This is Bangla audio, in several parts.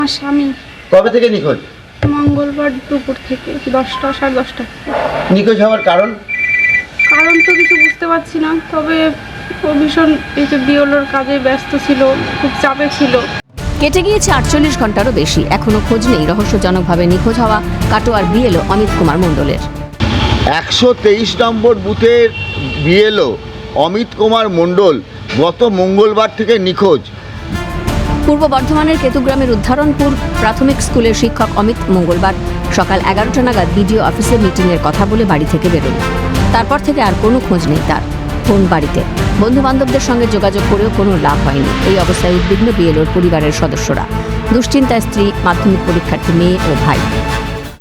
আমার স্বামী কবে থেকে নিখোঁজ? মঙ্গলবার দুপুর থেকে 10টা সাড়ে 10টা। নিখোঁজ হওয়ার কারণ? কারণ তো কিছু বুঝতে পারছি না, তবে ও ভীষণ এই যে বিওলোর কাজে ব্যস্ত ছিল, খুব চাপে ছিল। কেটে গিয়েছে 48 ঘন্টারও বেশি, এখনো খোঁজ নেই রহস্যজনকভাবে নিখোঁজ হওয়া কাটোয়ার বিএলও অমিত কুমার মণ্ডলের। 123 নম্বর বুথের বিএলও অমিত কুমার মণ্ডল গত মঙ্গলবার থেকে নিখোঁজ। পূর্ব বর্ধমানের কেতুগ্রামের উদ্ধারণপুর প্রাথমিক স্কুলের শিক্ষক অমিত মঙ্গলবার সকাল 11টা নাগাদ বিডিও অফিসে মিটিংয়ের কথা বলে বাড়ি থেকে বেরোন। তারপর থেকে আর কোনো খোঁজ নেই তার। ফোন বাড়িতে, বন্ধু বান্ধবদের সঙ্গে যোগাযোগ করেও কোনো লাভ হয়নি। এই অবস্থায় উদ্বিগ্ন বিএলওর পরিবারের সদস্যরা। দুশ্চিন্তায় স্ত্রী, মাধ্যমিক পরীক্ষার্থী মেয়ে ও ভাই।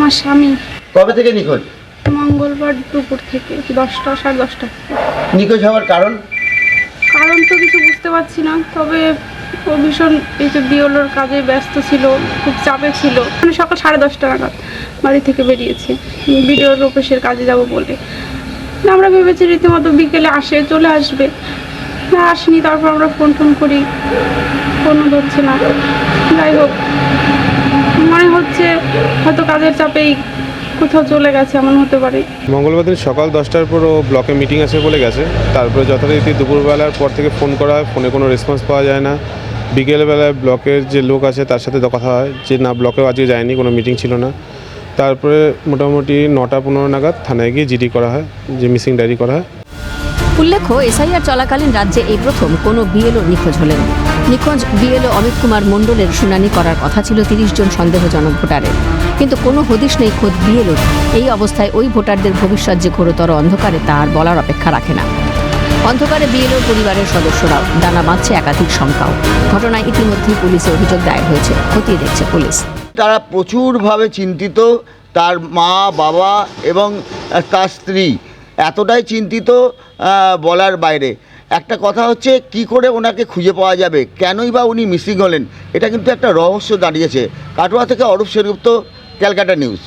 আমার স্বামী কবে থেকে নিখোঁজ? মঙ্গলবার দুপুর থেকে 10টা সাড়ে 10টা। নিখোঁজ হওয়ার কারণ? কারণ তো কিছু বুঝতে পারছি না, তবে ও ভীষণ এই যে বিওলোর কাজে ব্যস্ত ছিল, খুব চাপে ছিল। মানে সকাল 10:30 নাগাদ বাড়ি থেকে বেরিয়েছে বিডিওর অফিসের কাজে যাব বলে। আমরা ভেবেছি রীতিমতো বিকেলে চলে আসবে, না আসেনি। তারপর আমরা ফোন করি, ফোনও ধরছে না। যাই হোক, মনে হচ্ছে হয়তো কাজের চাপেই কোথাও চলে গেছে, এমন হতে পারে। মঙ্গলবার দিন সকাল 10টার পর ও ব্লকে মিটিং আছে বলে গেছে। তারপরে যথারীতি দুপুরবেলার পর থেকে ফোন করা হয়, ফোনে কোনো রেসপন্স পাওয়া যায় না। বিকেলবেলায় ব্লকের যে লোক আছে তার সাথে কথা হয় যে না, ব্লকেও আজকে যায়নি, কোনো মিটিং ছিল না। তারপরে মোটামুটি 9টা 15 নাগাদ থানায় গিয়ে জিডি করা হয়, যে মিসিং ডায়েরি করা হয়। উল্লেখ্য, এসআইআর চলাকালীন রাজ্যে এই প্রথম কোনো বিএলও নিখোঁজ হলেন। নিখোঁজ বিএলও অমিত কুমার মণ্ডলের শুনানি করার কথা ছিল 30 জন সন্দেহজনক ভোটারের, কিন্তু কোনো হদিশ নেই খোদ বিএলওর। এই অবস্থায় ওই ভোটারদের ভবিষ্যৎ যে ঘোরতর অন্ধকারে তা আর বলার অপেক্ষা রাখে না। অন্ধকারে বিএলওর পরিবারের সদস্যরাও, দানা বাঁধছে একাধিক শঙ্কাও। ঘটনায় ইতিমধ্যেই পুলিশে অভিযোগ দায়ের হয়েছে, খতিয়ে দেখছে পুলিশ। তারা প্রচুরভাবে চিন্তিত, তার মা, বাবা এবং তার স্ত্রী এতটাই চিন্তিত বলার বাইরে। একটা কথা হচ্ছে, কি করে ওনাকে খুঁজে পাওয়া যাবে, কেনই বা উনি মিসিং হলেন, এটা কিন্তু একটা রহস্য দাঁড়িয়েছে। কাটোয়া থেকে অরূপ সেনগুপ্ত, ক্যালকাটা নিউজ।